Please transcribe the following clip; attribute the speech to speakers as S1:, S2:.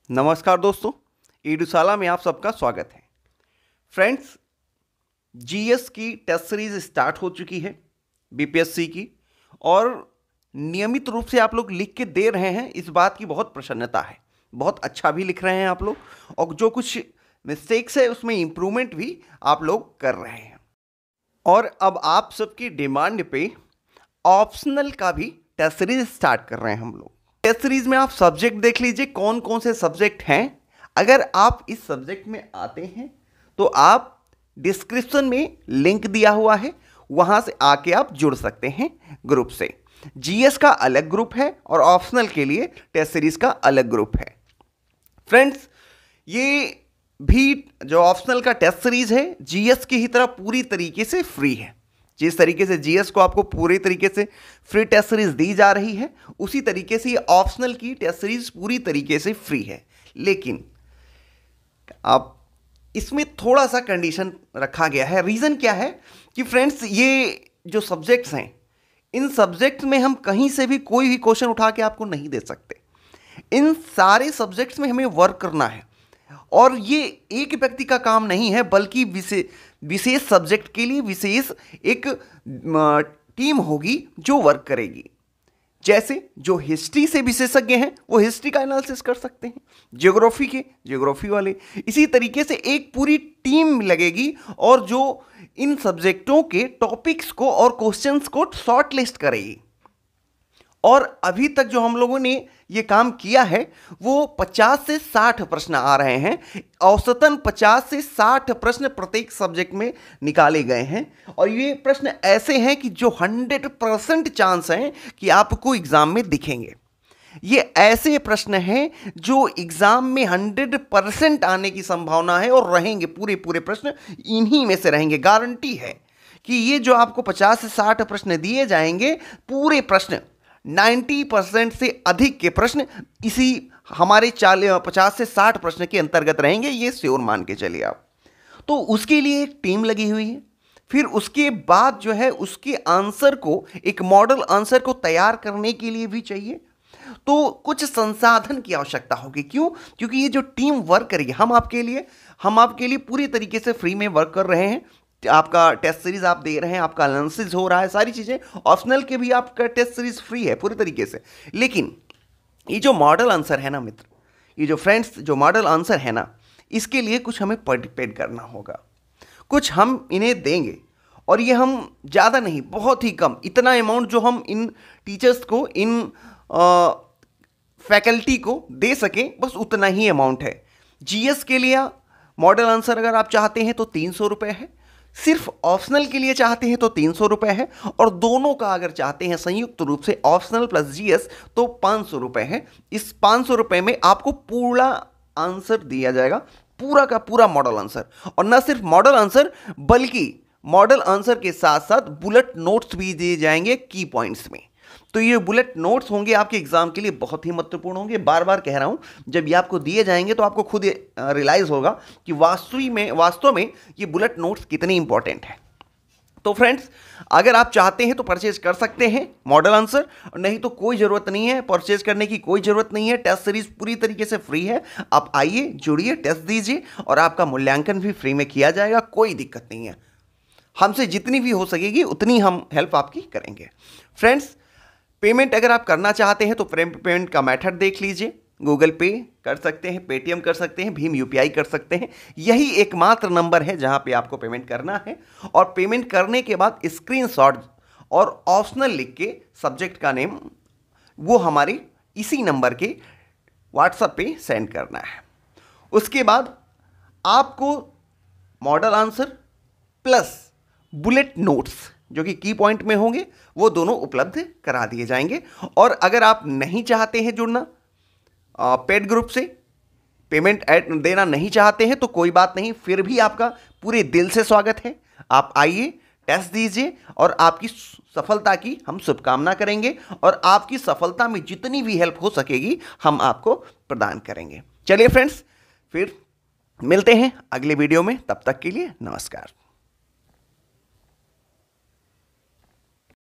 S1: नमस्कार दोस्तों, ईडुशाला में आप सबका स्वागत है। फ्रेंड्स, जीएस की टेस्ट सीरीज स्टार्ट हो चुकी है बीपीएससी की, और नियमित रूप से आप लोग लिख के दे रहे हैं, इस बात की बहुत प्रसन्नता है। बहुत अच्छा भी लिख रहे हैं आप लोग, और जो कुछ मिस्टेक्स है उसमें इम्प्रूवमेंट भी आप लोग कर रहे हैं। और अब आप सबकी डिमांड पे ऑप्शनल का भी टेस्ट सीरीज स्टार्ट कर रहे हैं हम लोग। टेस्ट सीरीज में आप सब्जेक्ट देख लीजिए, कौन कौन से सब्जेक्ट हैं। अगर आप इस सब्जेक्ट में आते हैं तो आप डिस्क्रिप्शन में लिंक दिया हुआ है, वहां से आके आप जुड़ सकते हैं ग्रुप से। जीएस का अलग ग्रुप है और ऑप्शनल के लिए टेस्ट सीरीज का अलग ग्रुप है। फ्रेंड्स, ये भी जो ऑप्शनल का टेस्ट सीरीज है जीएस की ही तरह पूरी तरीके से फ्री है। जिस तरीके से जीएस को आपको पूरी तरीके से फ्री टेस्ट सीरीज दी जा रही है, उसी तरीके से ये ऑप्शनल की टेस्ट सीरीज पूरी तरीके से फ्री है। लेकिन आप इसमें थोड़ा सा कंडीशन रखा गया है। रीज़न क्या है कि फ्रेंड्स, ये जो सब्जेक्ट्स हैं, इन सब्जेक्ट्स में हम कहीं से भी कोई भी क्वेश्चन उठा के आपको नहीं दे सकते। इन सारे सब्जेक्ट्स में हमें वर्क करना है, और ये एक व्यक्ति का काम नहीं है, बल्कि विशेष सब्जेक्ट के लिए विशेष एक टीम होगी जो वर्क करेगी। जैसे जो हिस्ट्री से विशेषज्ञ हैं वो हिस्ट्री का एनालिसिस कर सकते हैं, ज्योग्राफी के ज्योग्राफी वाले। इसी तरीके से एक पूरी टीम लगेगी और जो इन सब्जेक्टों के टॉपिक्स को और क्वेश्चंस को शॉर्ट लिस्ट करेगी। और अभी तक जो हम लोगों ने ये काम किया है वो 50 से 60 प्रश्न आ रहे हैं। औसतन 50 से 60 प्रश्न प्रत्येक सब्जेक्ट में निकाले गए हैं, और ये प्रश्न ऐसे हैं कि जो 100% चांस हैं कि आपको एग्जाम में दिखेंगे। ये ऐसे प्रश्न हैं जो एग्जाम में 100% आने की संभावना है, और रहेंगे पूरे प्रश्न इन्हीं में से रहेंगे। गारंटी है कि ये जो आपको 50 से 60 प्रश्न दिए जाएंगे, पूरे प्रश्न 90% से अधिक के प्रश्न इसी हमारे 50 से 60 प्रश्न के अंतर्गत रहेंगे, ये श्योर मान के चलिए आप। तो उसके लिए एक टीम लगी हुई है। फिर उसके बाद जो है उसके आंसर को, एक मॉडल आंसर को तैयार करने के लिए भी चाहिए तो कुछ संसाधन की आवश्यकता होगी। क्यों? क्योंकि ये जो टीम वर्क करेगी, हम आपके लिए पूरी तरीके से फ्री में वर्क कर रहे हैं। आपका टेस्ट सीरीज आप दे रहे हैं, आपका एनालिसिस हो रहा है, सारी चीज़ें। ऑप्शनल के भी आपका टेस्ट सीरीज फ्री है पूरी तरीके से। लेकिन ये जो मॉडल आंसर है ना मित्र, ये जो फ्रेंड्स जो मॉडल आंसर है ना, इसके लिए कुछ हमें पार्टिसिपेट करना होगा। कुछ हम इन्हें देंगे, और ये हम ज़्यादा नहीं, बहुत ही कम, इतना अमाउंट जो हम इन टीचर्स को, इन फैकल्टी को दे सकें, बस उतना ही अमाउंट है। जीएस के लिए मॉडल आंसर अगर आप चाहते हैं तो 300 रुपये है। सिर्फ ऑप्शनल के लिए चाहते हैं तो 300 रुपये है, और दोनों का अगर चाहते हैं संयुक्त रूप से ऑप्शनल प्लस जीएस तो 500 रुपये है। इस 500 रुपये में आपको पूरा आंसर दिया जाएगा, पूरा का पूरा मॉडल आंसर। और न सिर्फ मॉडल आंसर, बल्कि मॉडल आंसर के साथ साथ बुलेट नोट्स भी दिए जाएंगे की पॉइंट्स में। तो ये बुलेट नोट्स होंगे आपके एग्जाम के लिए बहुत ही महत्वपूर्ण होंगे। बार बार कह रहा हूं, जब ये आपको दिए जाएंगे तो आपको खुद रियलाइज होगा कि वास्तव में ये बुलेट नोट्स कितने इंपॉर्टेंट है। तो फ्रेंड्स, अगर आप चाहते हैं तो परचेज कर सकते हैं मॉडल आंसर, नहीं तो कोई ज़रूरत नहीं है, परचेज करने की कोई ज़रूरत नहीं है। टेस्ट सीरीज पूरी तरीके से फ्री है। आप आइए, जुड़िए, टेस्ट दीजिए, और आपका मूल्यांकन भी फ्री में किया जाएगा। कोई दिक्कत नहीं है। हमसे जितनी भी हो सकेगी उतनी हम हेल्प आपकी करेंगे। फ्रेंड्स, पेमेंट अगर आप करना चाहते हैं तो पेमेंट का मेथड देख लीजिए। गूगल पे कर सकते हैं, पेटीएम कर सकते हैं, भीम यूपीआई कर सकते हैं। यही एकमात्र नंबर है जहां पे आपको पेमेंट करना है। और पेमेंट करने के बाद स्क्रीनशॉट और ऑप्शनल लिख के सब्जेक्ट का नेम वो हमारे इसी नंबर के व्हाट्सएप पे सेंड करना है। उसके बाद आपको model answer plus bullet notes जो कि की पॉइंट में होंगे वो दोनों उपलब्ध करा दिए जाएंगे। और अगर आप नहीं चाहते हैं जुड़ना पेड ग्रुप से, पेमेंट देना नहीं चाहते हैं, तो कोई बात नहीं, फिर भी आपका पूरे दिल से स्वागत है। आप आइए, टेस्ट दीजिए, और आपकी सफलता की हम शुभकामना करेंगे, और आपकी सफलता में जितनी भी हेल्प हो सकेगी हम आपको प्रदान करेंगे। चलिए फ्रेंड्स, फिर मिलते हैं अगले वीडियो में। तब तक के लिए नमस्कार।